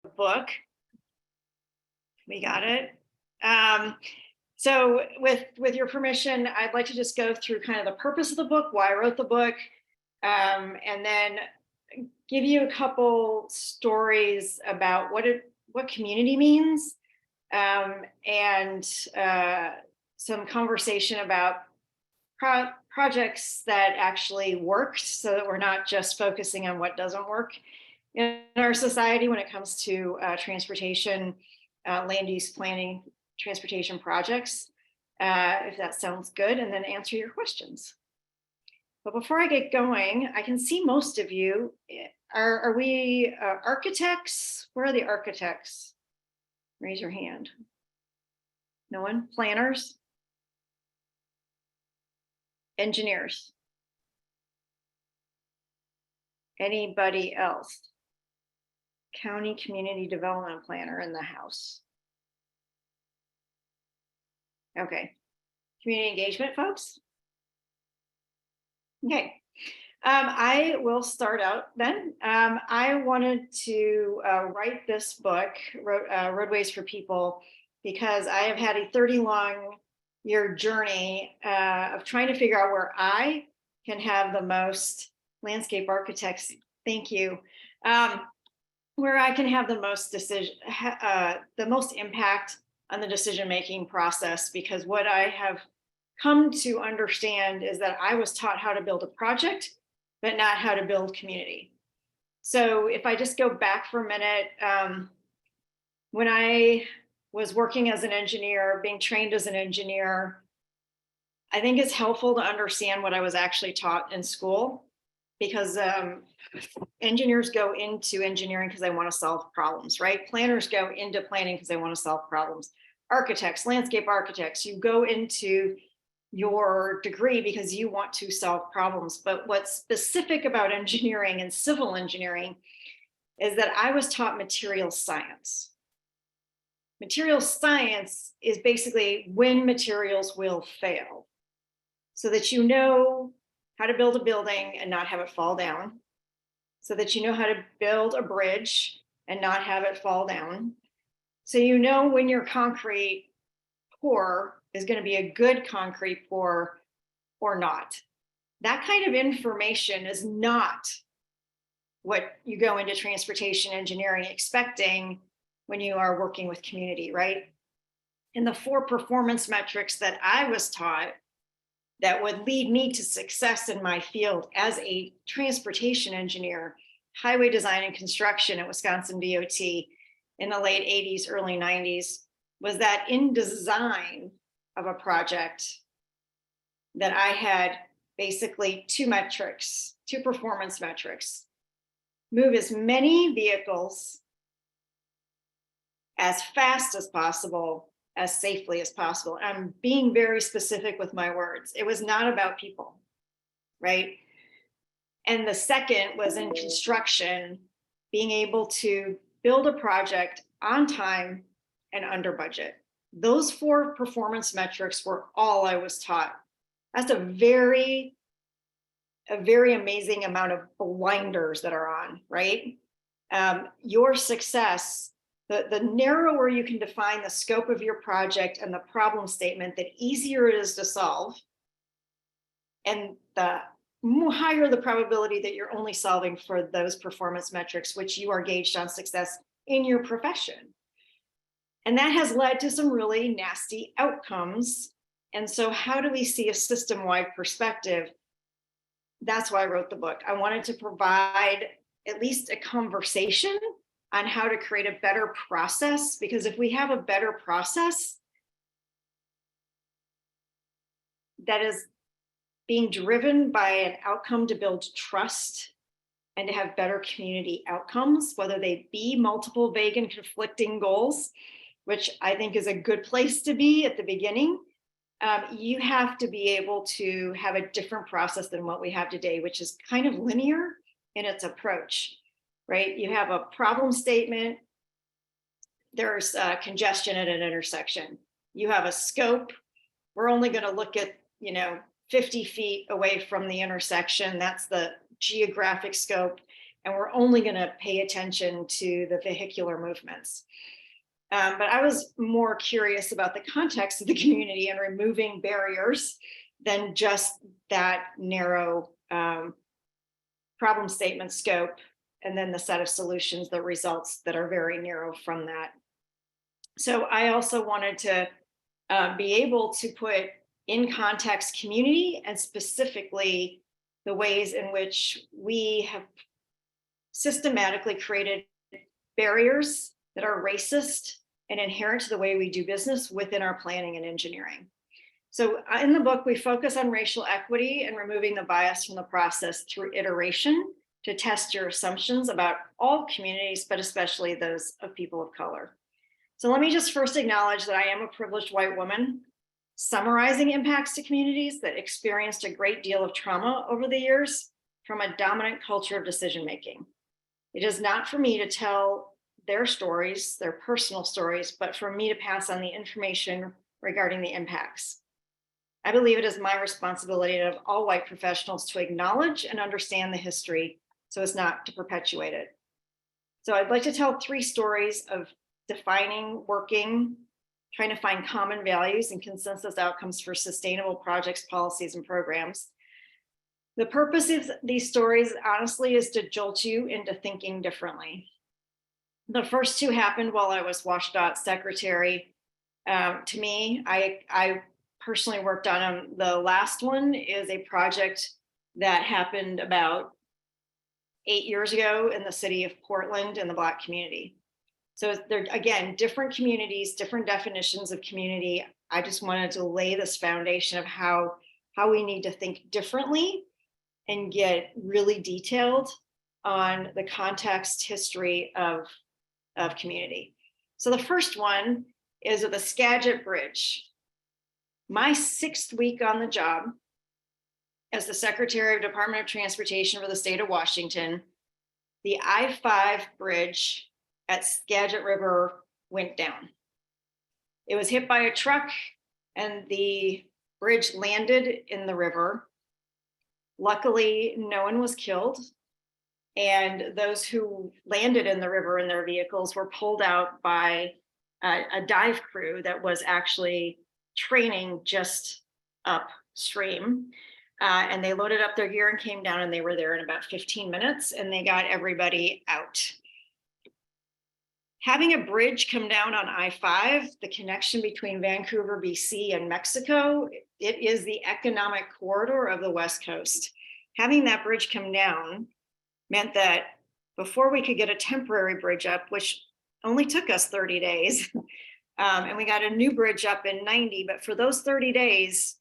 book. We got it. So with your permission, I'd like to just go through kind of the purpose of the book, why I wrote the book, and then give you a couple stories about what community means, and some conversation about projects that actually worked, so that we're not just focusing on what doesn't work in our society when it comes to transportation, land use planning, transportation projects, if that sounds good, and then answer your questions. But before I get going, I can see most of you. Are we architects? Where are the architects? Raise your hand. No one? Planners? Engineers? Anybody else? County community development planner in the house. Okay. Community engagement folks? Okay. I will start out then. I wanted to write this book, Roadways for People, because I have had a 30-long-year journey of trying to figure out where I can have the most landscape architects. Thank you. Where I can have the most the most impact on the decision-making process, because what I have come to understand is that I was taught how to build a project, but not how to build community. So if I just go back for a minute, when I was working as an engineer, being trained as an engineer, I think it's helpful to understand what I was actually taught in school, because engineers go into engineering because they want to solve problems, right? Planners go into planning because they want to solve problems. Architects, landscape architects, you go into your degree because you want to solve problems. But what's specific about engineering and civil engineering is that I was taught material science. Material science is basically when materials will fail, so that you know how to build a building and not have it fall down, so that you know how to build a bridge and not have it fall down, so you know when your concrete pour is going to be a good concrete pour or not. That kind of information is not what you go into transportation engineering expecting when you are working with community, right? And the 4 performance metrics that I was taught that would lead me to success in my field as a transportation engineer, highway design and construction at Wisconsin DOT in the late 80s, early 90s, was that in design of a project that I had basically 2 metrics, 2 performance metrics: move as many vehicles as fast as possible, as safely as possible. I'm being very specific with my words. It was not about people, right? And the second was in construction, being able to build a project on time and under budget. Those 4 performance metrics were all I was taught. That's a very amazing amount of blinders that are on, right? Your success, the narrower you can define the scope of your project and the problem statement, the easier it is to solve, and the higher the probability that you're only solving for those performance metrics, which you are gauged on success in your profession. And that has led to some really nasty outcomes. And so how do we see a system-wide perspective? That's why I wrote the book. I wanted to provide at least a conversation on how to create a better process, because if we have a better process that is being driven by an outcome to build trust and to have better community outcomes, whether they be multiple vague and conflicting goals, which I think is a good place to be at the beginning, you have to be able to have a different process than what we have today, which is kind of linear in its approach, right? You have a problem statement. There's congestion at an intersection. You have a scope. We're only going to look at, 50 feet away from the intersection. That's the geographic scope. and we're only going to pay attention to the vehicular movements. But I was more curious about the context of the community and removing barriers than just that narrow problem statement scope, and then the set of solutions, the results that are very narrow from that. So I also wanted to be able to put in context community, and specifically the ways in which we have systematically created barriers that are racist and inherent to the way we do business within our planning and engineering. So in the book, we focus on racial equity and removing the bias from the process through iteration to test your assumptions about all communities, but especially those of people of color. So let me just first acknowledge that I am a privileged white woman summarizing impacts to communities that experienced a great deal of trauma over the years from a dominant culture of decision-making. It is not for me to tell their stories, their personal stories, but for me to pass on the information regarding the impacts. I believe it is my responsibility of all white professionals to acknowledge and understand the history so as not to perpetuate it. So I'd like to tell 3 stories of defining, working, trying to find common values and consensus outcomes for sustainable projects, policies, and programs. The purpose of these stories, honestly, is to jolt you into thinking differently. The first 2 happened while I was WashDOT secretary. To me, I personally worked on them. The last one is a project that happened about 8 years ago in the city of Portland in the Black community. So they're, again, different communities, different definitions of community. I just wanted to lay this foundation of how we need to think differently and get really detailed on the context history of community. So the first one is of the Skagit Bridge. My 6th week on the job as the Secretary of Department of Transportation for the state of Washington, the I-5 bridge at Skagit River went down. It was hit by a truck and the bridge landed in the river. Luckily, no one was killed. And those who landed in the river in their vehicles were pulled out by a dive crew that was actually training just upstream. And they loaded up their gear and came down, and they were there in about 15 minutes, and they got everybody out. Having a bridge come down on I-5, the connection between Vancouver, BC and Mexico, it is the economic corridor of the West Coast. Having that bridge come down meant that before we could get a temporary bridge up, which only took us 30 days, and we got a new bridge up in 90, but for those 30 days,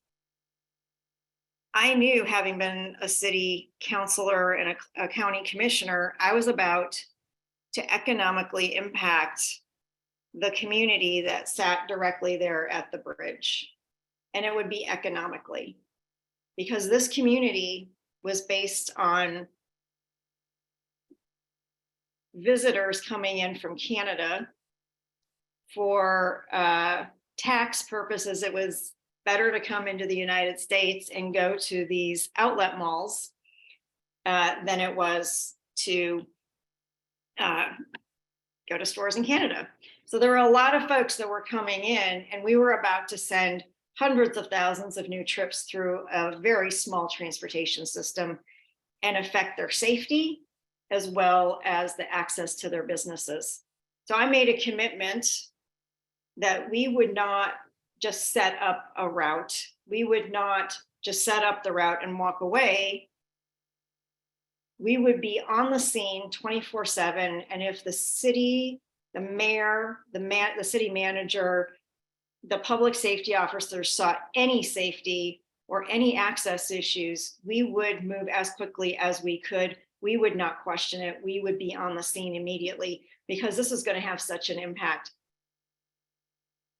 I knew, having been a city councilor and a county commissioner, I was about to economically impact the community that sat directly there at the bridge. And it would be economically, because this community was based on visitors coming in from Canada for tax purposes. It was better to come into the United States and go to these outlet malls than it was to go to stores in Canada. So there were a lot of folks that were coming in, and we were about to send hundreds of thousands of new trips through a very small transportation system and affect their safety as well as the access to their businesses. So I made a commitment that we would not just set up a route. We would not just set up the route and walk away. We would be on the scene 24/7. And if the city, the mayor, the city manager, the public safety officers saw any safety or any access issues, we would move as quickly as we could. We would not question it. We would be on the scene immediately, because this is going to have such an impact.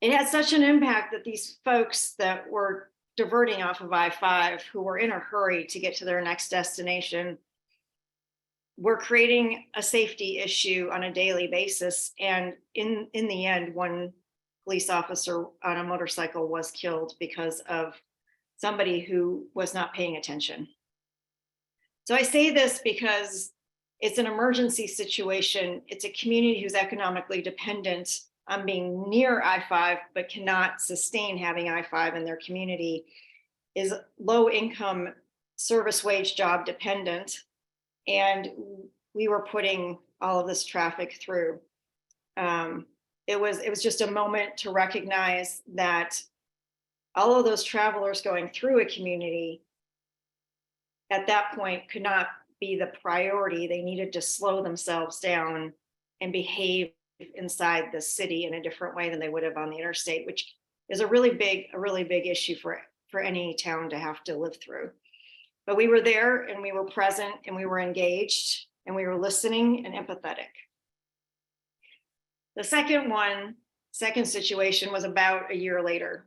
It had such an impact that these folks that were diverting off of I-5, who were in a hurry to get to their next destination, were creating a safety issue on a daily basis. And in the end, one police officer on a motorcycle was killed because of somebody who was not paying attention. So I say this because it's an emergency situation. It's a community who's economically dependent on being near I-5, but cannot sustain having I-5 in their community, is low income, service wage job dependent. And we were putting all of this traffic through. It was just a moment to recognize that all of those travelers going through a community at that point could not be the priority. They needed to slow themselves down and behave inside the city in a different way than they would have on the interstate, which is a really big issue for any town to have to live through. But we were there and we were present and we were engaged and we were listening and empathetic. The second situation was about a year later.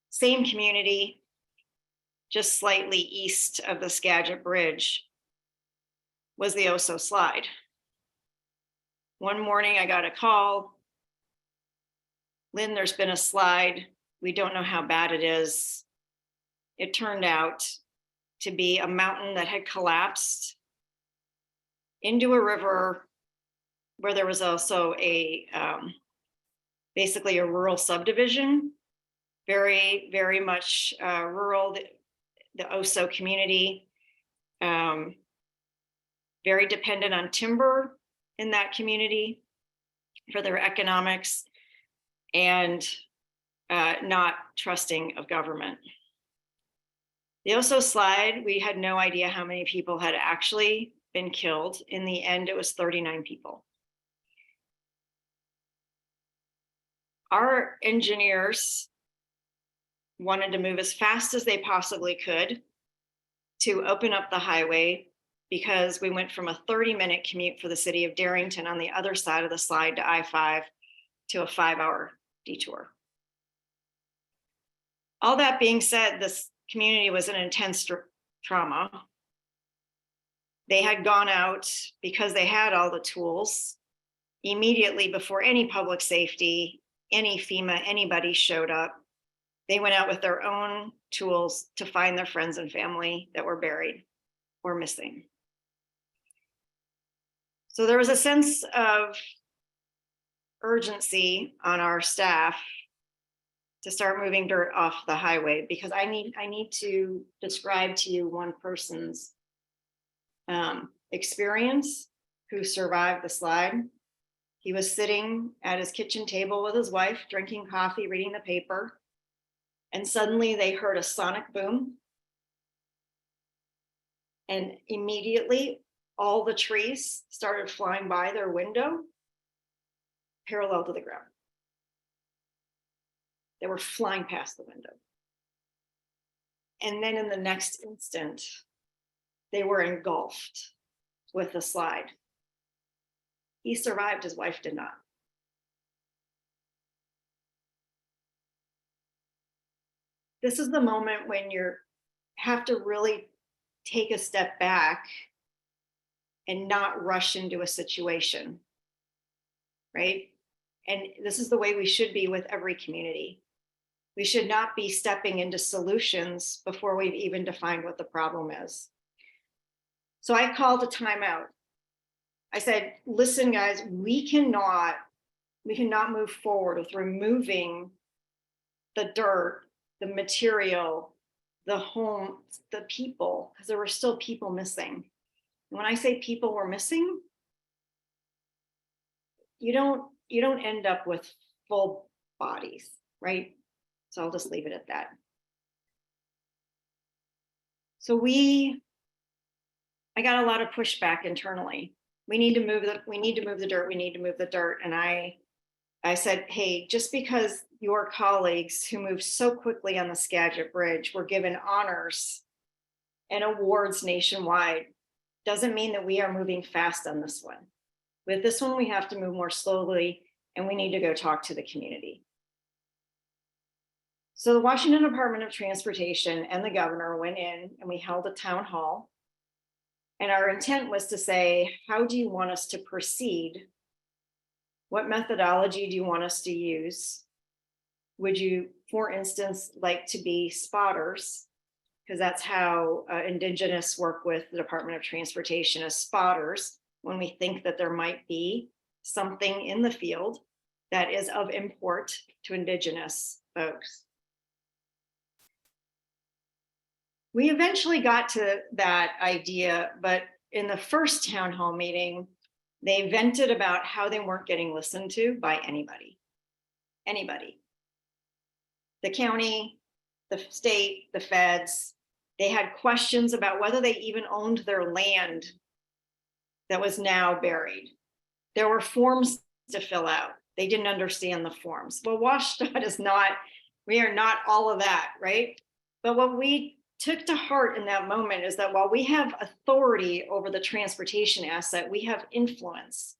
Same community, just slightly east of the Skagit Bridge, was the Oso slide. One morning I got a call. Lynn, there's been a slide. We don't know how bad it is. It turned out to be a mountain that had collapsed into a river where there was also basically a rural subdivision, very much rural, the Oso community, very dependent on timber in that community for their economics, and not trusting of government. The Oso slide, we had no idea how many people had actually been killed. In the end, it was 39 people. Our engineers wanted to move as fast as they possibly could to open up the highway, because we went from a 30-minute commute for the city of Darrington on the other side of the slide to I-5 to a 5-hour detour. All that being said, this community was in intense trauma. They had gone out, because they had all the tools, immediately before any public safety, any FEMA, anybody showed up. They went out with their own tools to find their friends and family that were buried or missing. So there was a sense of urgency on our staff to start moving dirt off the highway, because I need to describe to you one person's experience who survived the slide. He was sitting at his kitchen table with his wife, drinking coffee, reading the paper, and suddenly they heard a sonic boom. And immediately all the trees started flying by their window parallel to the ground. They were flying past the window. And then in the next instant, they were engulfed with the slide. He survived, his wife did not. This is the moment when you have to really take a step back and not rush into a situation, right? And this is the way we should be with every community. We should not be stepping into solutions before we've even defined what the problem is. So I called a timeout. I said, listen, guys, we cannot move forward with removing the dirt, the material, the home, the people, because there were still people missing. And when I say people were missing, you don't end up with full bodies, right? So I'll just leave it at that. So I got a lot of pushback internally. We need to move the dirt. And I said, hey, just because your colleagues who moved so quickly on the Skagit Bridge were given honors and awards nationwide, doesn't mean that we are moving fast on this one. With this one, we have to move more slowly, and we need to go talk to the community. So the Washington Department of Transportation and the governor went in and we held a town hall. And our intent was to say, how do you want us to proceed? What methodology do you want us to use? Would you, for instance, like to be spotters? Because that's how Indigenous work with the Department of Transportation as spotters. when we think that there might be something in the field that is of import to Indigenous folks. We eventually got to that idea, but in the first town hall meeting, they vented about how they weren't getting listened to by anybody. Anybody. The county, the state, the feds, they had questions about whether they even owned their land that was now buried. There were forms to fill out. They didn't understand the forms. Well, WashDOT is not, we are not all of that, right? But what we took to heart in that moment is that while we have authority over the transportation asset, we have influence.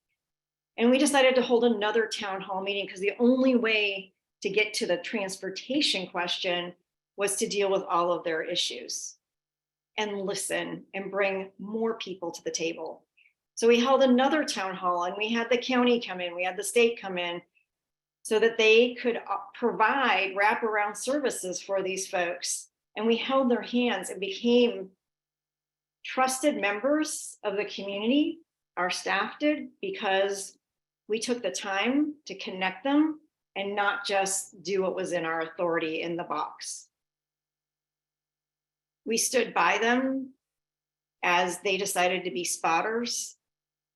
And we decided to hold another town hall meeting because the only way to get to the transportation question was to deal with all of their issues and listen and bring more people to the table. So we held another town hall and we had the county come in, we had the state come in so that they could provide wraparound services for these folks. And we held their hands and became trusted members of the community. Our staff did, because we took the time to connect them and not just do what was in our authority in the box. We stood by them as they decided to be spotters.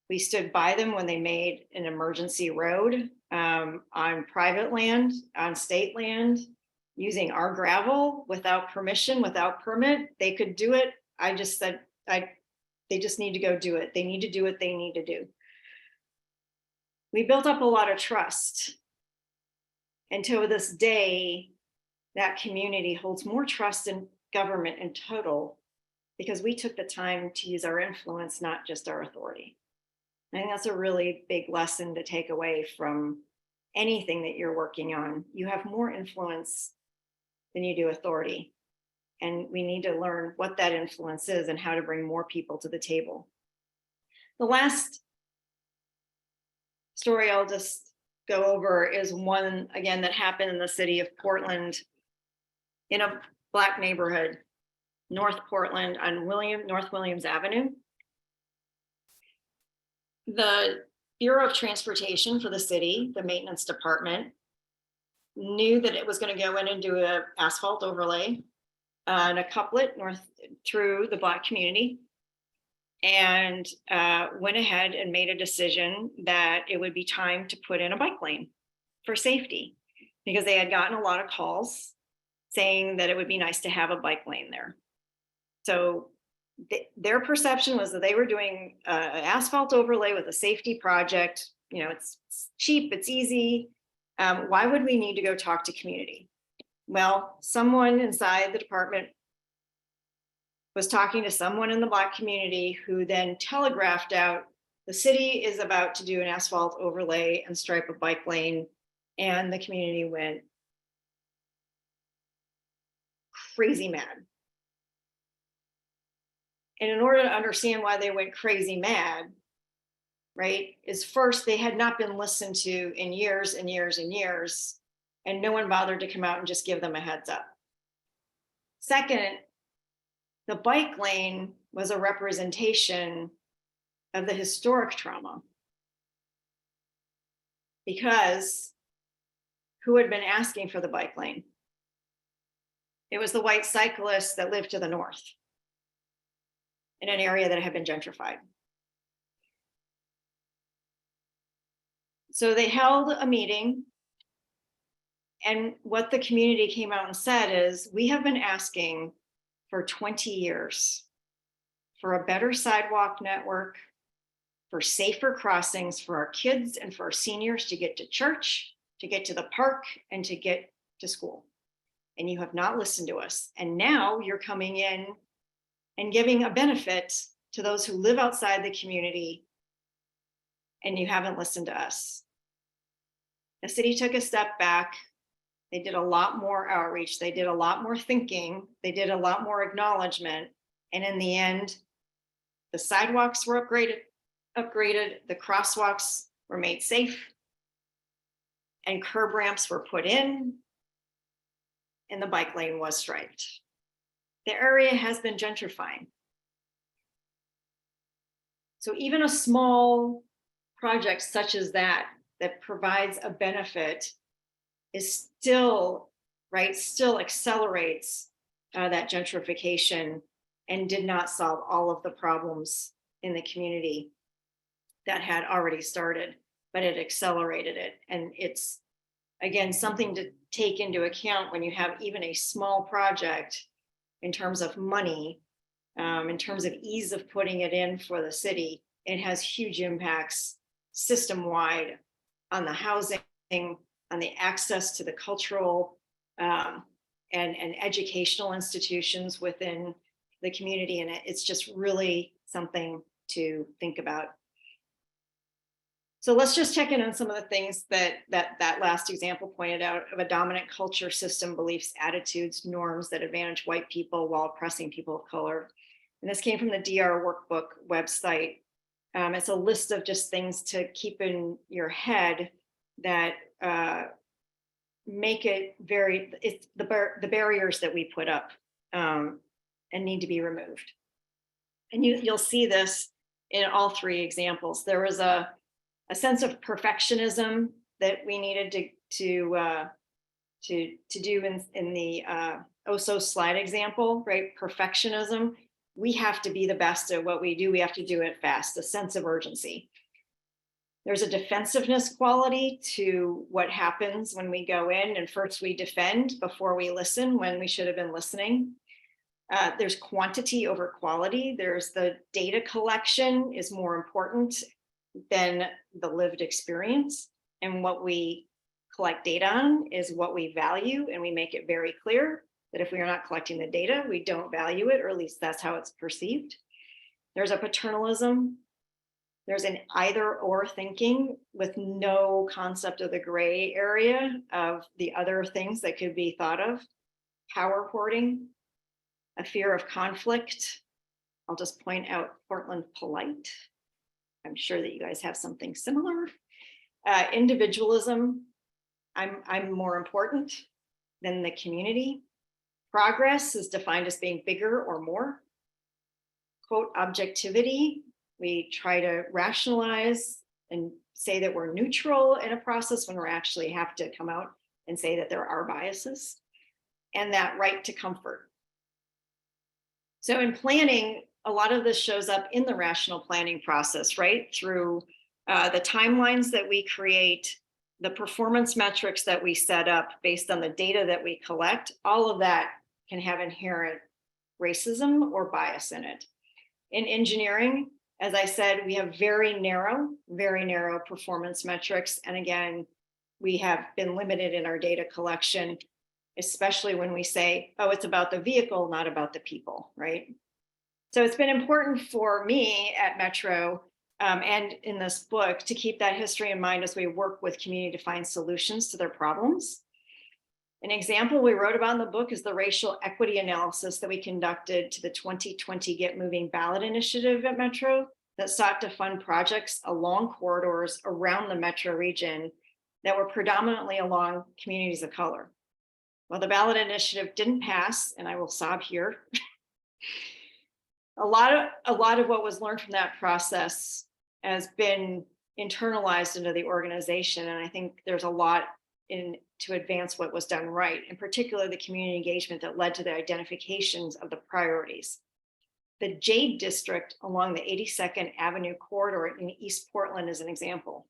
We stood by them when they made an emergency road on private land, on state land, using our gravel without permission, without permit. They could do it. I just said, they just need to go do it. They need to do what they need to do. We built up a lot of trust. And to this day, that community holds more trust in government in total because we took the time to use our influence, not just our authority. I think that's a really big lesson to take away from anything that you're working on. You have more influence than you do authority. And we need to learn what that influence is and how to bring more people to the table. The last story I'll just go over is one, again, that happened in the city of Portland in a Black neighborhood, North Portland on North Williams Avenue. The Bureau of Transportation for the city, the maintenance department, knew that it was going to go in and do an asphalt overlay and a couplet north through the Black community, and went ahead and made a decision that it would be time to put in a bike lane for safety, because they had gotten a lot of calls saying that it would be nice to have a bike lane there. So their perception was that they were doing an asphalt overlay with a safety project. You know, it's cheap, it's easy. Why would we need to go talk to community? Well, someone inside the department was talking to someone in the Black community who then telegraphed out, the city is about to do an asphalt overlay and stripe a bike lane. And the community went crazy mad. And in order to understand why they went crazy mad, right, is first, they had not been listened to in years and years and years, and no one bothered to come out and just give them a heads up. Second, the bike lane was a representation of the historic trauma, because who had been asking for the bike lane? It was the white cyclists that lived to the north in an area that had been gentrified. So they held a meeting, and what the community came out and said is, we have been asking for 20 years for a better sidewalk network, for safer crossings for our kids and for our seniors to get to church, to get to the park, and to get to school. And you have not listened to us. And now you're coming in and giving a benefit to those who live outside the community, and you haven't listened to us. The city took a step back. They did a lot more outreach. They did a lot more thinking. They did a lot more acknowledgement. And in the end, the sidewalks were upgraded, the crosswalks were made safe, and curb ramps were put in, and the bike lane was striped. The area has been gentrifying. So even a small project such as that provides a benefit is still, right, still accelerates that gentrification and did not solve all of the problems in the community that had already started, but it accelerated it. And it's, again, something to take into account when you have even a small project in terms of money, in terms of ease of putting it in for the city. It has huge impacts system-wide on the housing, on the access to the cultural and educational institutions within the community. And it's just really something to think about. So let's just check in on some of the things that last example pointed out of a dominant culture, system, beliefs, attitudes, norms that advantage white people while oppressing people of color. And this came from the DR Workbook website. It's a list of just things to keep in your head that make it it's the barriers that we put up and need to be removed. And you'll see this in all three examples. There was a sense of perfectionism that we needed to do in the OSO slide example, right? Perfectionism. We have to be the best at what we do. We have to do it fast, a sense of urgency. There's a defensiveness quality to what happens when we go in and first we defend before we listen when we should have been listening. There's quantity over quality. There's the data collection is more important than the lived experience. And what we collect data on is what we value. And we make it very clear that if we are not collecting the data, we don't value it, or at least that's how it's perceived. There's a paternalism. There's an either or thinking with no concept of the gray area of the other things that could be thought of. Power hoarding, a fear of conflict. I'll just point out Portland polite. I'm sure that you guys have something similar. Individualism, I'm more important than the community. Progress is defined as being bigger or more. Quote, objectivity, we try to rationalize and say that we're neutral in a process when we actually have to come out and say that there are biases. And that right to comfort. So in planning, a lot of this shows up in the rational planning process, right? Through the timelines that we create, the performance metrics that we set up based on the data that we collect, all of that can have inherent racism or bias in it. In engineering, as I said, we have very narrow performance metrics. And again, we have been limited in our data collection, especially when we say, oh, it's about the vehicle, not about the people, right? So it's been important for me at Metro and in this book to keep that history in mind as we work with community to find solutions to their problems. An example we wrote about in the book is the racial equity analysis that we conducted to the 2020 Get Moving ballot initiative at Metro that sought to fund projects along corridors around the Metro region that were predominantly along communities of color. Well, the ballot initiative didn't pass, and I will sob here. A lot of what was learned from that process has been internalized into the organization, and I think there's a lot to advance what was done right, in particular the community engagement that led to the identifications of the priorities. The Jade District along the 82nd Avenue corridor in East Portland is an example.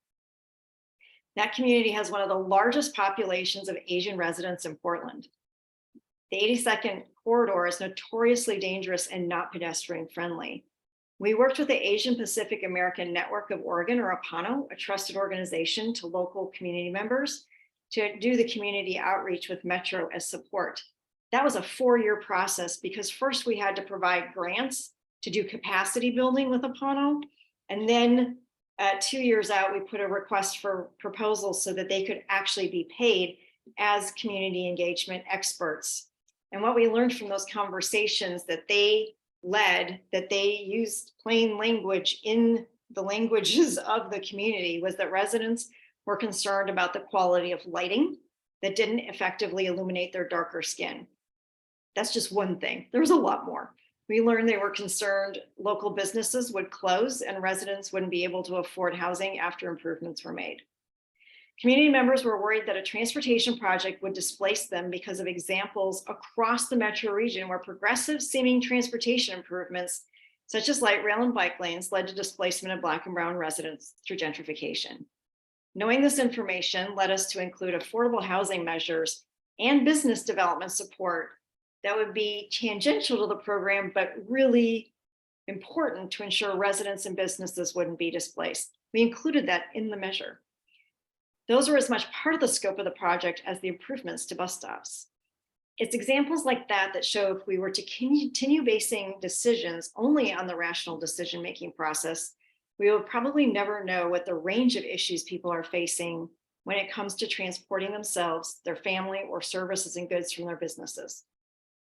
That community has one of the largest populations of Asian residents in Portland. The 82nd corridor is notoriously dangerous and not pedestrian friendly. We worked with the Asian Pacific American Network of Oregon, or APANO, a trusted organization to local community members, to do the community outreach with Metro as support. That was a 4-year process because first we had to provide grants to do capacity building with APANO, and then 2 years out, we put a request for proposals so that they could actually be paid as community engagement experts. And what we learned from those conversations that they led, that they used plain language in the languages of the community, was that residents were concerned about the quality of lighting that didn't effectively illuminate their darker skin. That's just one thing. There's a lot more. We learned they were concerned local businesses would close and residents wouldn't be able to afford housing after improvements were made. Community members were worried that a transportation project would displace them because of examples across the metro region where progressive seeming transportation improvements, such as light rail and bike lanes, led to displacement of Black and brown residents through gentrification. Knowing this information led us to include affordable housing measures and business development support that would be tangential to the program, but really important to ensure residents and businesses wouldn't be displaced. We included that in the measure. Those are as much part of the scope of the project as the improvements to bus stops. It's examples like that that show if we were to continue basing decisions only on the rational decision-making process, we will probably never know what the range of issues people are facing when it comes to transporting themselves, their family, or services and goods from their businesses.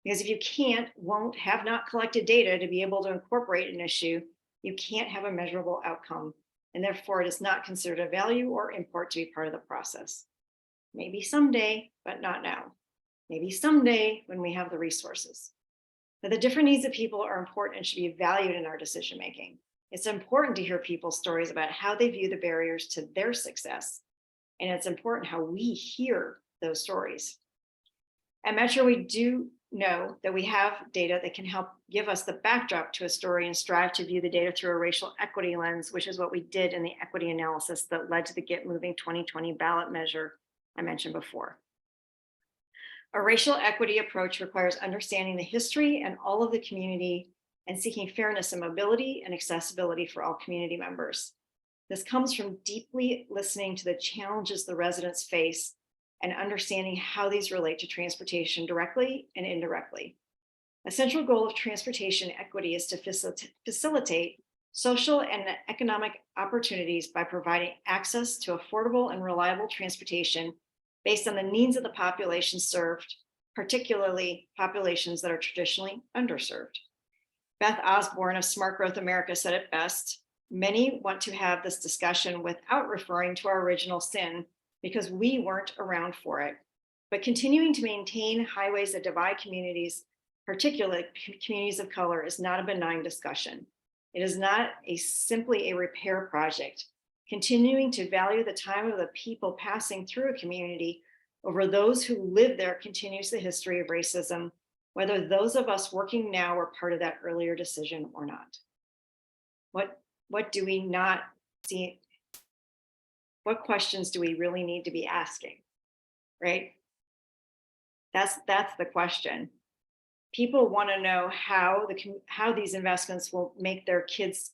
Because if you can't, won't, have not collected data to be able to incorporate an issue, you can't have a measurable outcome, and therefore it is not considered a value or import to be part of the process. Maybe someday, but not now. Maybe someday when we have the resources. But the different needs of people are important and should be valued in our decision-making. It's important to hear people's stories about how they view the barriers to their success. And it's important how we hear those stories. At Metro, we do know that we have data that can help give us the backdrop to a story and strive to view the data through a racial equity lens, which is what we did in the equity analysis that led to the Get Moving 2020 ballot measure I mentioned before. A racial equity approach requires understanding the history and all of the community and seeking fairness and mobility and accessibility for all community members. This comes from deeply listening to the challenges the residents face and understanding how these relate to transportation directly and indirectly. A central goal of transportation equity is to facilitate social and economic opportunities by providing access to affordable and reliable transportation based on the needs of the population served, particularly populations that are traditionally underserved. Beth Osborne of Smart Growth America said it best: many want to have this discussion without referring to our original sin because we weren't around for it. But continuing to maintain highways that divide communities, particularly communities of color, is not a benign discussion. It is not simply a repair project. Continuing to value the time of the people passing through a community over those who live there continues the history of racism, whether those of us working now were part of that earlier decision or not. What do we not see? What questions do we really need to be asking, right? That's the question. People want to know how these investments will make their kids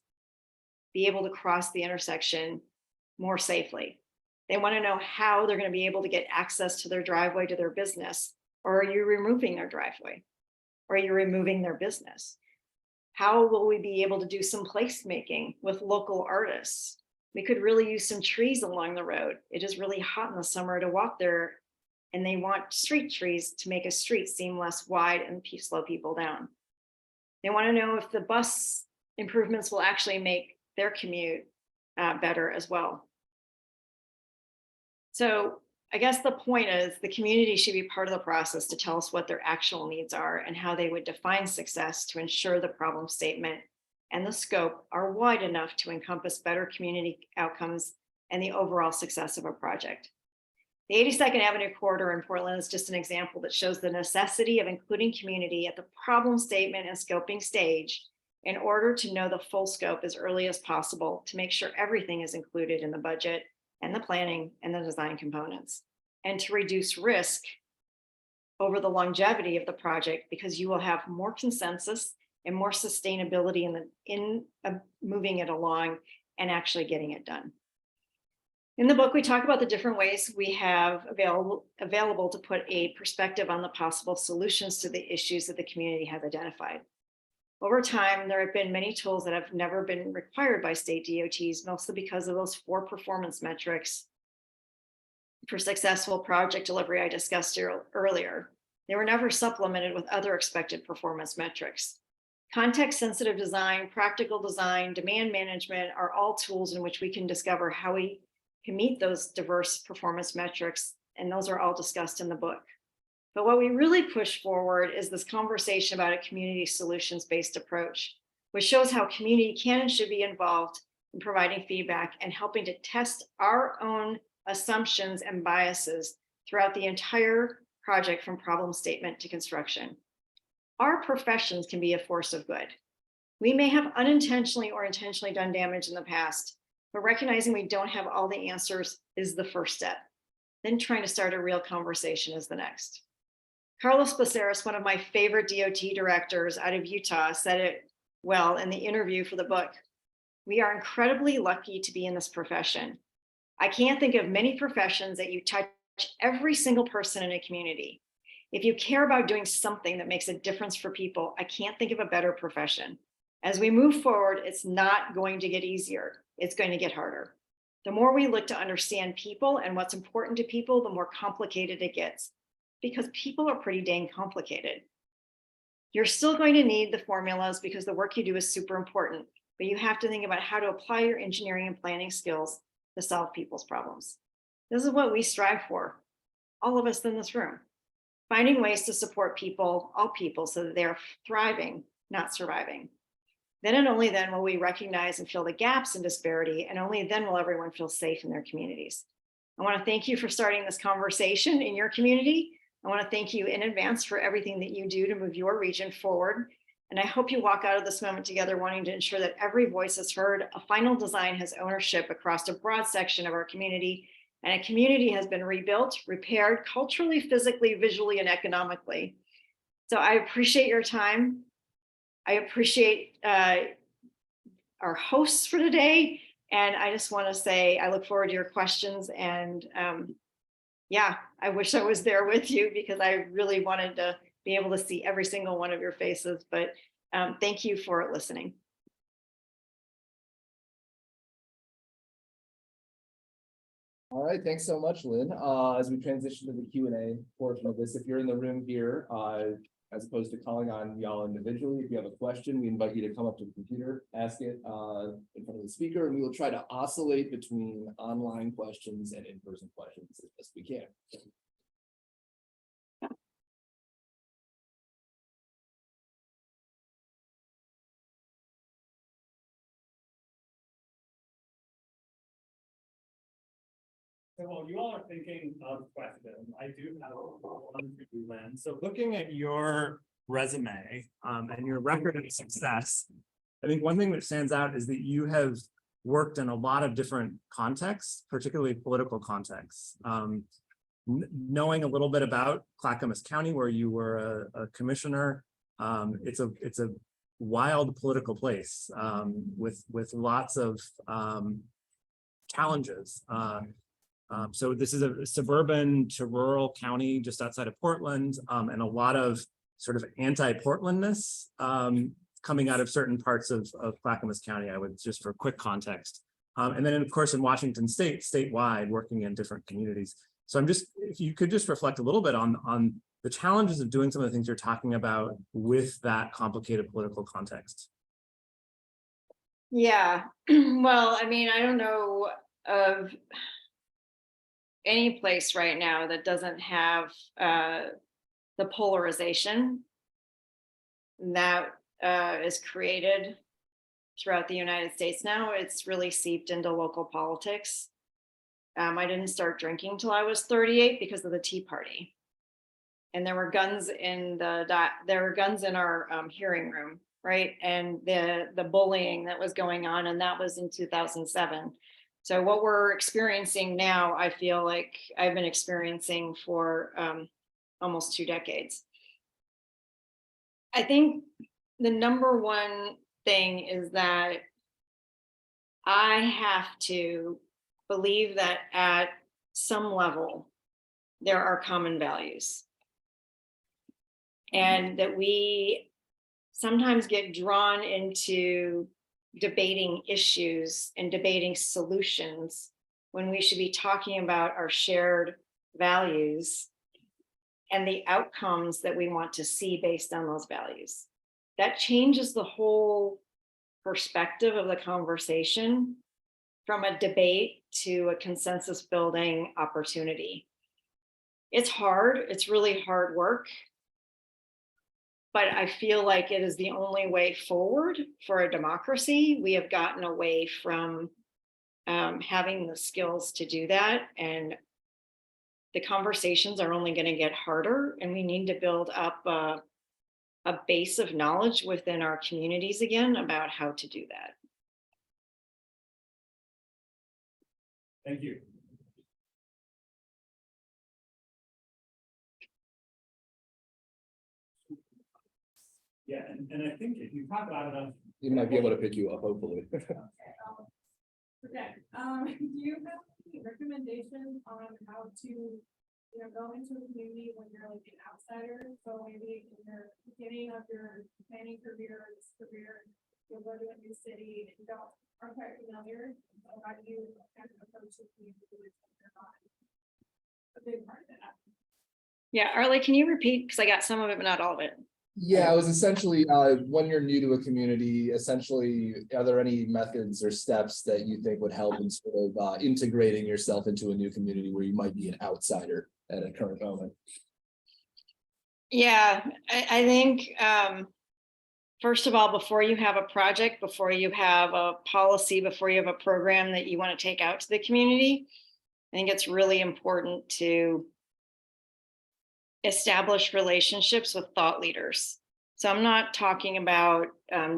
be able to cross the intersection more safely. They want to know how they're going to be able to get access to their driveway to their business. Or are you removing their driveway? Or are you removing their business? How will we be able to do some placemaking with local artists? We could really use some trees along the road. It is really hot in the summer to walk there, and they want street trees to make a street seem less wide and slow people down. They want to know if the bus improvements will actually make their commute better as well. So I guess the point is the community should be part of the process to tell us what their actual needs are and how they would define success to ensure the problem statement and the scope are wide enough to encompass better community outcomes and the overall success of a project. The 82nd Avenue corridor in Portland is just an example that shows the necessity of including community at the problem statement and scoping stage in order to know the full scope as early as possible to make sure everything is included in the budget and the planning and the design components, and to reduce risk over the longevity of the project because you will have more consensus and more sustainability in moving it along and actually getting it done. In the book, we talk about the different ways we have available to put a perspective on the possible solutions to the issues that the community has identified. Over time, there have been many tools that have never been required by state DOTs, mostly because of those 4 performance metrics for successful project delivery I discussed earlier. They were never supplemented with other expected performance metrics. Context-sensitive design, practical design, demand management are all tools in which we can discover how we can meet those diverse performance metrics, and those are all discussed in the book. But what we really push forward is this conversation about a community solutions-based approach, which shows how community can and should be involved in providing feedback and helping to test our own assumptions and biases throughout the entire project from problem statement to construction. Our professions can be a force of good. We may have unintentionally or intentionally done damage in the past, but recognizing we don't have all the answers is the first step. Then trying to start a real conversation is the next. Carlos Becerras, one of my favorite DOT directors out of Utah, said it well in the interview for the book. We are incredibly lucky to be in this profession. I can't think of many professions that you touch every single person in a community. If you care about doing something that makes a difference for people, I can't think of a better profession. As we move forward, it's not going to get easier. It's going to get harder. The more we look to understand people and what's important to people, the more complicated it gets, because people are pretty dang complicated. You're still going to need the formulas because the work you do is super important, but you have to think about how to apply your engineering and planning skills to solve people's problems. This is what we strive for, all of us in this room, finding ways to support people, all people, so that they're thriving, not surviving. Then and only then will we recognize and fill the gaps in disparity, and only then will everyone feel safe in their communities. I want to thank you for starting this conversation in your community. I want to thank you in advance for everything that you do to move your region forward. And I hope you walk out of this moment together wanting to ensure that every voice is heard, a final design has ownership across a broad section of our community, and a community has been rebuilt, repaired, culturally, physically, visually, and economically. So I appreciate your time. I appreciate our hosts for today. And I just want to say, I look forward to your questions. And yeah, I wish I was there with you because I really wanted to be able to see every single one of your faces. But thank you for listening. All right, thanks so much, Lynn. As we transition to the Q&A portion of this, if you're in the room here, as opposed to calling on y'all individually, if you have a question, we invite you to come up to the computer, ask it in front of the speaker, and we will try to oscillate between online questions and in-person questions as best we can. So while you all are thinking of questions, I do have one for you, Lynn. So looking at your resume and your record of success, I think one thing that stands out is that you have worked in a lot of different contexts, particularly political contexts. Knowing a little bit about Clackamas County, where you were a commissioner, it's a wild political place with lots of challenges. So this is a suburban to rural county just outside of Portland, and a lot of sort of anti-Portlandness coming out of certain parts of Clackamas County, I would just for quick context. And then of course in Washington State, statewide, working in different communities. So I'm just, if you could just reflect a little bit on the challenges of doing some of the things you're talking about with that complicated political context. Yeah, well, I mean, I don't know of any place right now that doesn't have the polarization that is created throughout the United States now. It's really seeped into local politics. I didn't start drinking till I was 38 because of the Tea Party, and there were guns in our hearing room, right? And the bullying that was going on, and that was in 2007. So what we're experiencing now, I feel like I've been experiencing for almost 2 decades. I think the number one thing is that I have to believe that at some level, there are common values. And that we sometimes get drawn into debating issues and debating solutions when we should be talking about our shared values and the outcomes that we want to see based on those values. That changes the whole perspective of the conversation from a debate to a consensus building opportunity. it's hard. It's really hard work. But I feel like it is the only way forward for a democracy. We have gotten away from having the skills to do that. And the conversations are only going to get harder. And we need to build up a base of knowledge within our communities again about how to do that. Thank you. Yeah, and I think if you talk about it, He might be able to pick you up, hopefully. Okay, do you have any recommendations on how to, go into a community when you're like an outsider? So maybe in the beginning of your planning career, you'll go to a new city and you aren't quite familiar. So how do you kind of approach the community with a big part of that? Yeah, Arlie, can you repeat? Because I got some of it, but not all of it. Yeah, it was essentially, when you're new to a community, essentially, are there any methods or steps that you think would help in sort of integrating yourself into a new community where you might be an outsider at a current moment? Yeah, I think, first of all, before you have a project, before you have a policy, before you have a program that you want to take out to the community, I think it's really important to establish relationships with thought leaders. So I'm not talking about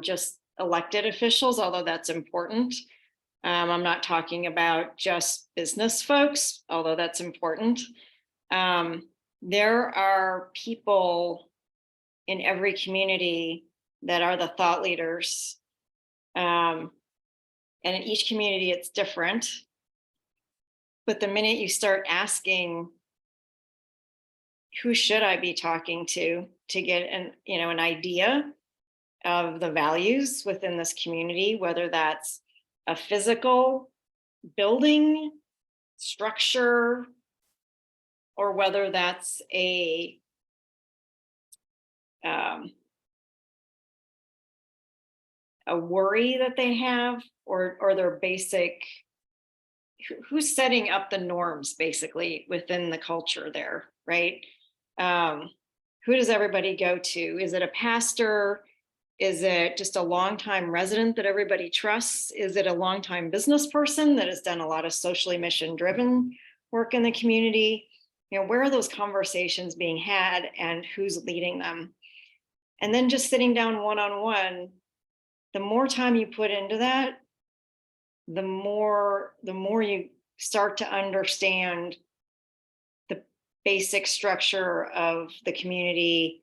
just elected officials, although that's important. I'm not talking about just business folks, although that's important. There are people in every community that are the thought leaders. And in each community, it's different. But the minute you start asking, who should I be talking to get an idea of the values within this community, whether that's a physical building structure or whether that's a worry that they have or their basic, who's setting up the norms basically within the culture there, right? Who does everybody go to? Is it a pastor? Is it just a longtime resident that everybody trusts? Is it a longtime business person that has done a lot of socially mission-driven work in the community? Where are those conversations being had and who's leading them? And then just sitting down one-on-one, the more time you put into that, the more you start to understand the basic structure of the community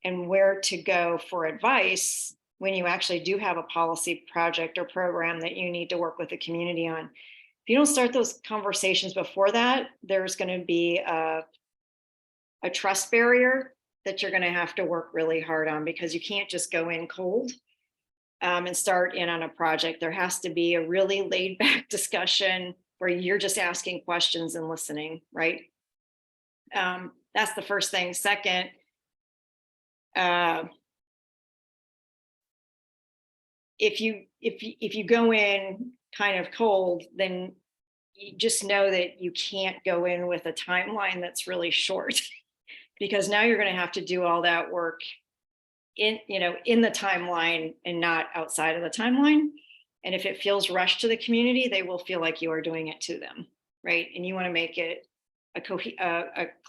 and where to go for advice when you actually do have a policy project or program that you need to work with the community on. If you don't start those conversations before that, there's going to be a trust barrier that you're going to have to work really hard on, because you can't just go in cold and start in on a project. There has to be a really laid back discussion where you're just asking questions and listening, right? That's the first thing. Second, if you go in kind of cold, then you just know that you can't go in with a timeline that's really short, because now you're going to have to do all that work in the timeline and not outside of the timeline. And if it feels rushed to the community, they will feel like you are doing it to them, right? And you want to make it a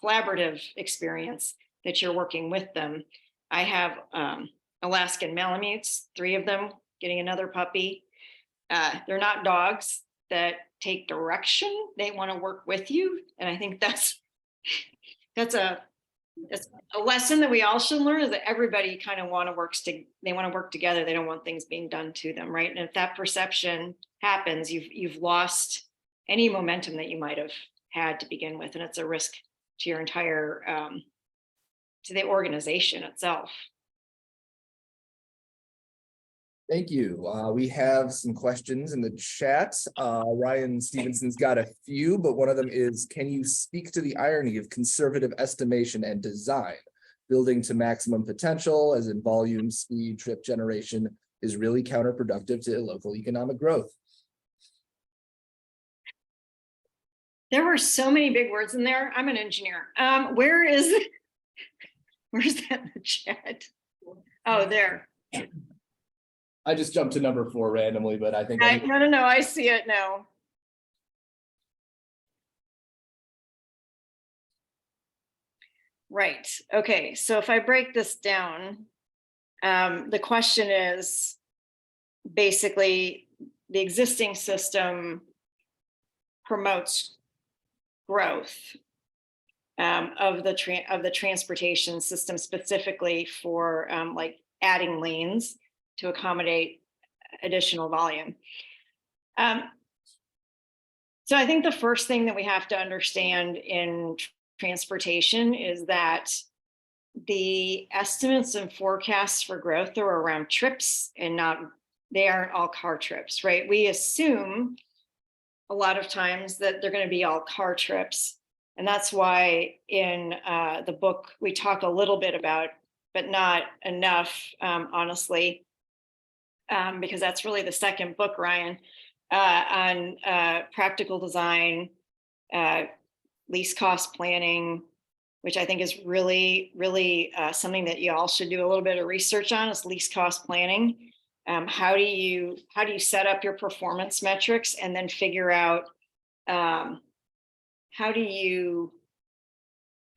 collaborative experience that you're working with them. I have Alaskan Malamutes, 3 of them getting another puppy. They're not dogs that take direction. They want to work with you. And I think that's a lesson that we all should learn, is that everybody kind of want to work together. They don't want things being done to them, right? And if that perception happens, you've lost any momentum that you might have had to begin with, and it's a risk to your entire to the organization itself. Thank you. We have some questions in the chat. Ryan Stevenson's got a few, but one of them is, can you speak to the irony of conservative estimation and design? Building to maximum potential, as in volume, speed, trip generation, is really counterproductive to local economic growth. There were so many big words in there. I'm an engineer. Where's that in the chat? Oh, there. I just jumped to number 4 randomly, but I think. No, I see it now. Right, okay, so if I break this down, the question is basically the existing system promotes growth of the transportation system, specifically for like adding lanes to accommodate additional volume. So I think the first thing that we have to understand in transportation is that the estimates and forecasts for growth are around trips and they aren't all car trips, right? We assume a lot of times that they're going to be all car trips. And that's why in the book, we talk a little bit about, but not enough, honestly, because that's really the second book, Ryan, on practical design, least cost planning, which I think is really, really something that you all should do a little bit of research on, is least cost planning. How do you set up your performance metrics and then figure out how do you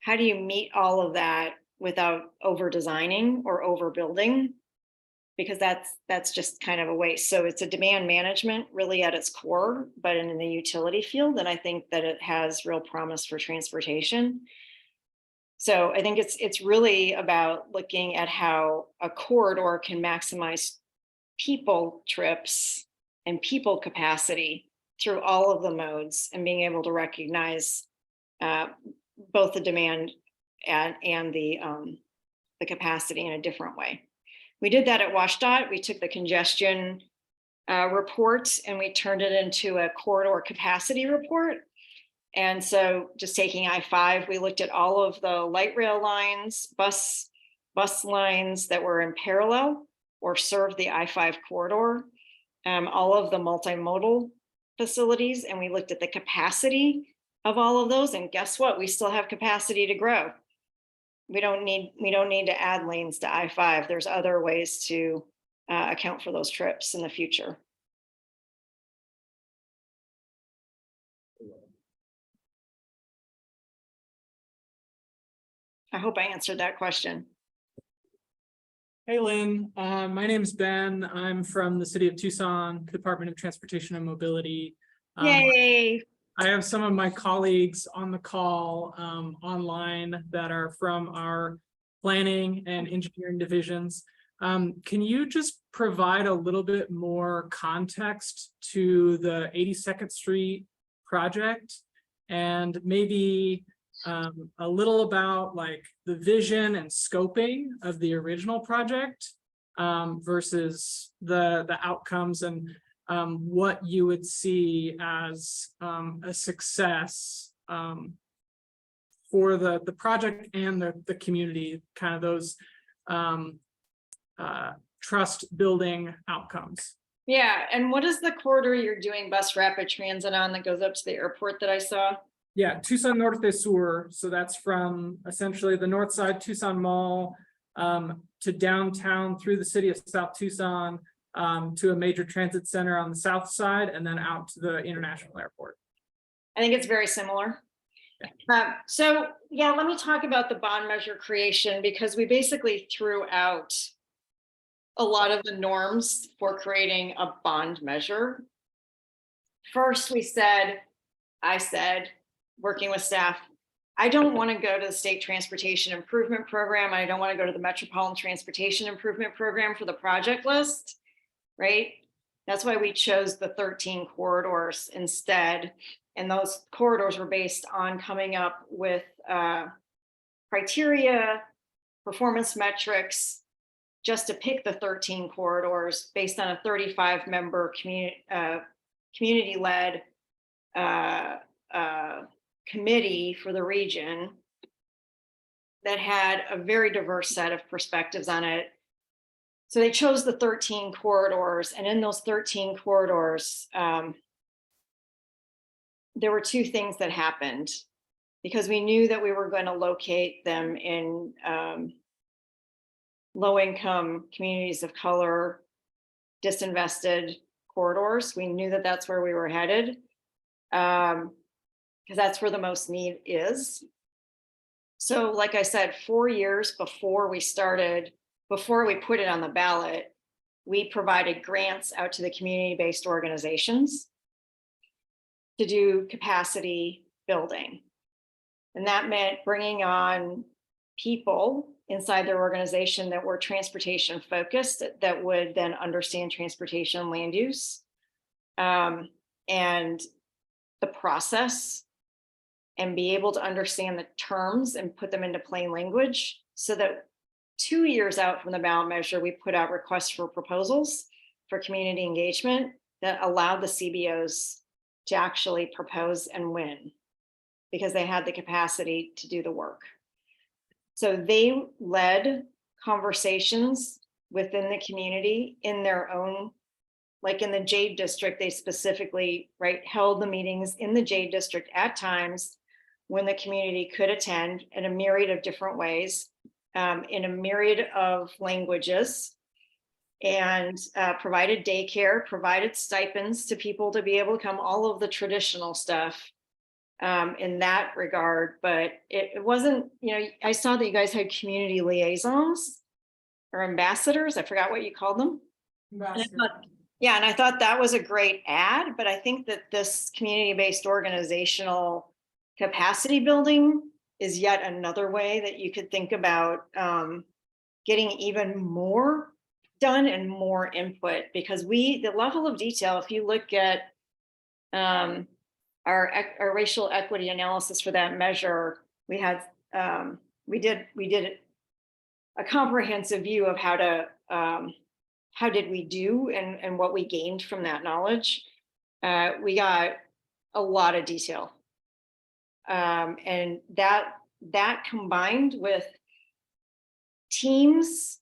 meet all of that without over designing or overbuilding? Because that's just kind of a waste. So it's a demand management really at its core, but in the utility field, and I think that it has real promise for transportation. So I think it's really about looking at how a corridor can maximize people trips and people capacity through all of the modes, and being able to recognize both the demand and the capacity in a different way. We did that at WashDOT. We took the congestion report and we turned it into a corridor capacity report. And so just taking I-5, we looked at all of the light rail lines, bus lines that were in parallel or served the I-5 corridor, all of the multimodal facilities, and we looked at the capacity of all of those. And guess what? We still have capacity to grow. We don't need to add lanes to I-5. There's other ways to account for those trips in the future. I hope I answered that question. Hey, Lynn. My name's Ben. I'm from the city of Tucson, Department of Transportation and Mobility. Yay! I have some of my colleagues on the call online that are from our planning and engineering divisions. Can you just provide a little bit more context to the 82nd Street project, and maybe a little about like the vision and scoping of the original project versus the outcomes, and what you would see as a success for the project and the community, kind of those trust building outcomes. Yeah, and what is the corridor you're doing bus rapid transit on that goes up to the airport that I saw? Yeah, Tucson Norte Sur. So that's from essentially the north side Tucson Mall to downtown through the city of South Tucson to a major transit center on the south side, and then out to the international airport. I think it's very similar. So yeah, let me talk about the bond measure creation, because we basically threw out a lot of the norms for creating a bond measure. First, I said, working with staff, I don't want to go to the State Transportation Improvement Program. I don't want to go to the Metropolitan Transportation Improvement Program for the project list, right? That's why we chose the 13 corridors instead. And those corridors were based on coming up with criteria, performance metrics, just to pick the 13 corridors based on a 35-member community-led committee for the region that had a very diverse set of perspectives on it. So they chose the 13 corridors, and in those 13 corridors, there were two things that happened because we knew that we were going to locate them in low-income communities of color, disinvested corridors. We knew that that's where we were headed because that's where the most need is. So like I said, 4 years before we put it on the ballot, we provided grants out to the community-based organizations to do capacity building. And that meant bringing on people inside their organization that were transportation focused, that would then understand transportation land use and the process, and be able to understand the terms and put them into plain language, so that 2 years out from the ballot measure, we put out requests for proposals for community engagement that allowed the CBOs to actually propose and win because they had the capacity to do the work. So they led conversations within the community in their own, like in the Jade District, they specifically, held the meetings in the Jade District at times when the community could attend in a myriad of different ways, in a myriad of languages, and provided daycare, provided stipends to people to be able to come, all of the traditional stuff in that regard. But it wasn't, I saw that you guys had community liaisons or ambassadors. I forgot what you called them. Yeah, and I thought that was a great ad, but I think that this community-based organizational capacity building is yet another way that you could think about getting even more done and more input, because the level of detail, if you look at our racial equity analysis for that measure, we did a comprehensive view of how did we do and what we gained from that knowledge. We got a lot of detail. And that combined with teams,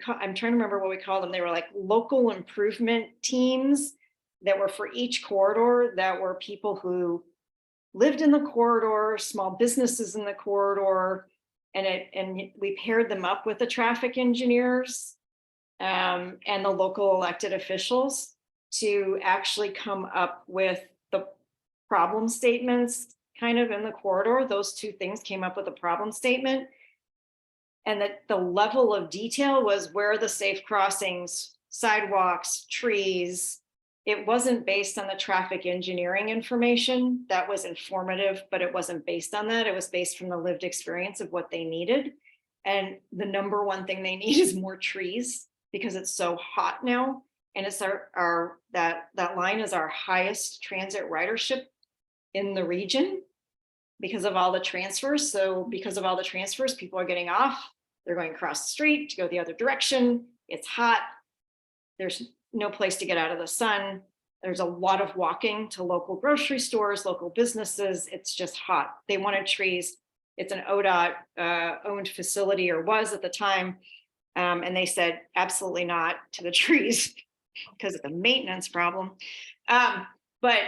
I'm trying to remember what we called them. They were like local improvement teams that were for each corridor, that were people who lived in the corridor, small businesses in the corridor, and we paired them up with the traffic engineers and the local elected officials to actually come up with the problem statements kind of in the corridor. Those two things came up with a problem statement. And that the level of detail was where are the safe crossings, sidewalks, trees. It wasn't based on the traffic engineering information. That was informative, but it wasn't based on that. It was based from the lived experience of what they needed. And the number one thing they need is more trees, because it's so hot now. And it's that line is our highest transit ridership in the region because of all the transfers. So because of all the transfers, people are getting off, they're going across the street to go the other direction. It's hot. There's no place to get out of the sun. There's a lot of walking to local grocery stores, local businesses. It's just hot. They wanted trees. It's an ODOT owned facility, or was at the time. And they said, absolutely not to the trees because it's a maintenance problem. But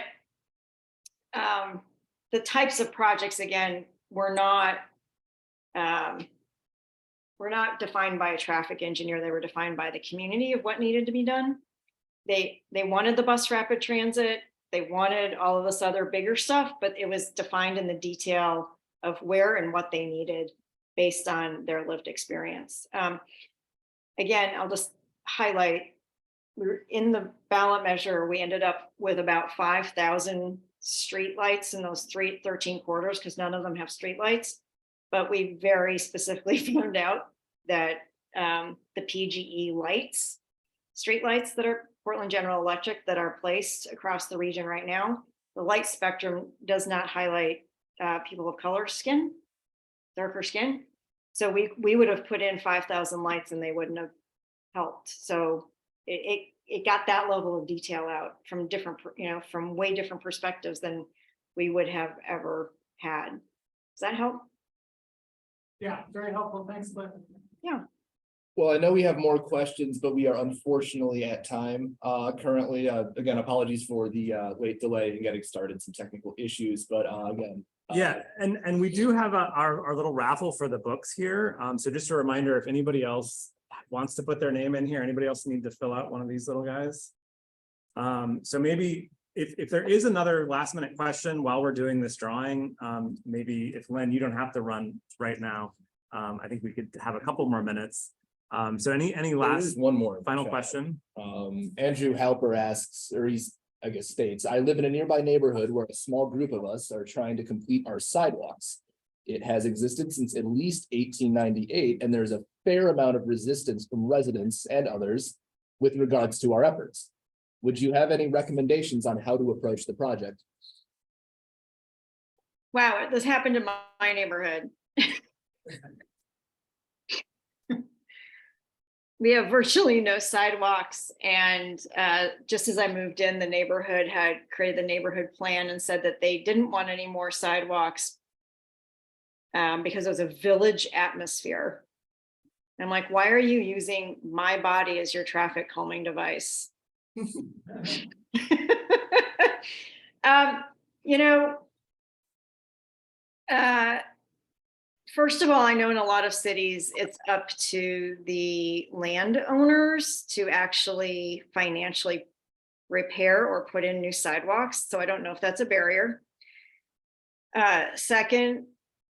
the types of projects, again, were not defined by a traffic engineer. They were defined by the community of what needed to be done. They wanted the bus rapid transit. They wanted all of this other bigger stuff, but it was defined in the detail of where and what they needed based on their lived experience. Again, I'll just highlight, in the ballot measure, we ended up with about 5,000 streetlights in those 13 corridors, because none of them have streetlights. But we very specifically found out that the PGE lights, streetlights that are Portland General Electric, that are placed across the region right now, the light spectrum does not highlight people of color skin, darker skin. So we would have put in 5,000 lights and they wouldn't have helped. So it got that level of detail out from different, from way different perspectives than we would have ever had. Does that help? Yeah, very helpful. Thanks, Lynn. Yeah. Well, I know we have more questions, but we are unfortunately at time currently. Again, apologies for the late delay in getting started, some technical issues, but again. Yeah, and we do have our little raffle for the books here. So just a reminder, if anybody else wants to put their name in here, anybody else need to fill out one of these little guys? So maybe if there is another last minute question while we're doing this drawing, maybe if Lynn, you don't have to run right now. I think we could have a couple more minutes. So any There last is one more final chat. question? Andrew Halper asks, or I guess states, I live in a nearby neighborhood where a small group of us are trying to complete our sidewalks. It has existed since at least 1898, and there's a fair amount of resistance from residents and others with regards to our efforts. Would you have any recommendations on how to approach the project? Wow, this happened in my neighborhood. We have virtually no sidewalks, and just as I moved in, the neighborhood had created the neighborhood plan and said that they didn't want any more sidewalks because it was a village atmosphere. I'm like, why are you using my body as your traffic calming device? You know, first of all, I know in a lot of cities, it's up to the landowners to actually financially repair or put in new sidewalks. So I don't know if that's a barrier. Second,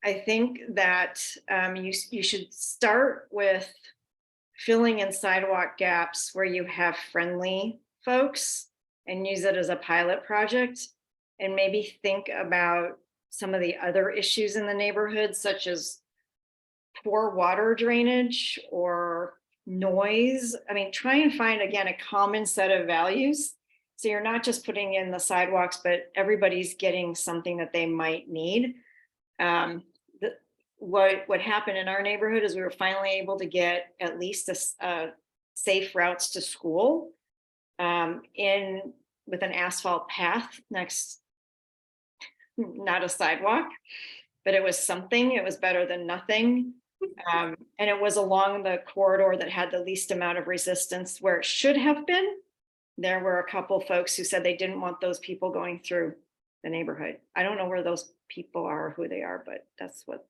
I think that you should start with filling in sidewalk gaps where you have friendly folks and use it as a pilot project, and maybe think about some of the other issues in the neighborhood, such as poor water drainage or noise. I mean, try and find, again, a common set of values. So you're not just putting in the sidewalks, but everybody's getting something that they might need. What happened in our neighborhood is we were finally able to get at least a safe routes to school with an asphalt path next, not a sidewalk, but it was something. It was better than nothing. And it was along the corridor that had the least amount of resistance where it should have been. There were a couple folks who said they didn't want those people going through the neighborhood. I don't know where those people are or who they are, but that's what.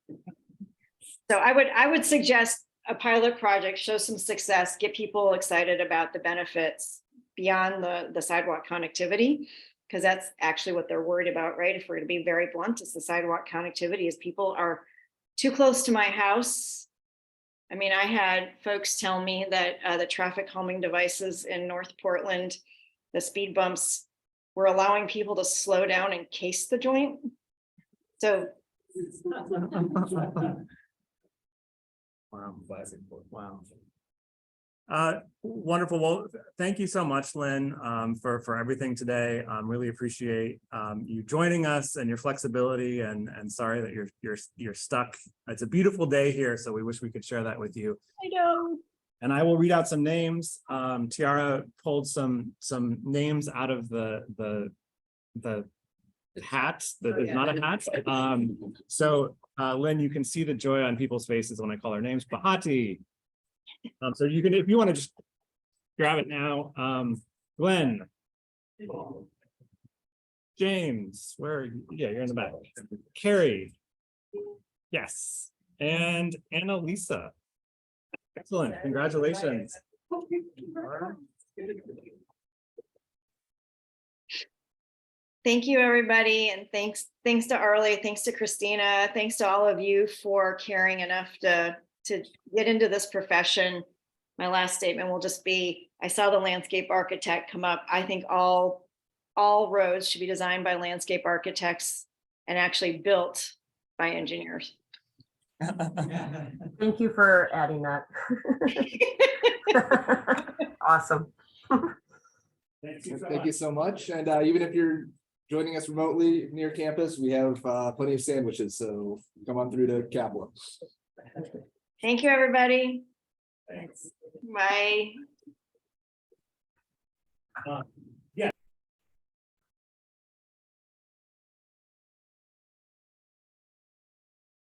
So I would suggest a pilot project, show some success, get people excited about the benefits beyond the sidewalk connectivity, because that's actually what they're worried about, right? If we're going to be very blunt, it's the sidewalk connectivity. Is people are too close to my house. I mean, I had folks tell me that the traffic calming devices in North Portland, the speed bumps, were allowing people to slow down and case the joint. So Wow, classic. Wow. Wonderful. Well, thank you so much, Lynn, for everything today. Really appreciate you joining us and your flexibility, and sorry that you're stuck. It's a beautiful day here, so we wish we could share that with you. I know. And I will read out some names. Tiara pulled some names out of the hat that is not a hat. So Lynn, you can see the joy on people's faces when I call their names. Bahati. So you can, if you want to just grab it now. Glenn. James, where are you? Yeah, you're in the back. Carrie. Yes. And Annalisa. Excellent. Congratulations. Thank you, everybody. And thanks to Arlie, thanks to Christina, thanks to all of you for caring enough to get into this profession. My last statement will just be, I saw the landscape architect come up. I think all roads should be designed by landscape architects and actually built by engineers. Thank you for adding that. Awesome. Thank you so much. And even if you're joining us remotely near campus, we have plenty of sandwiches, so come on through to CAPLA. Thank you, everybody. Thanks. Bye.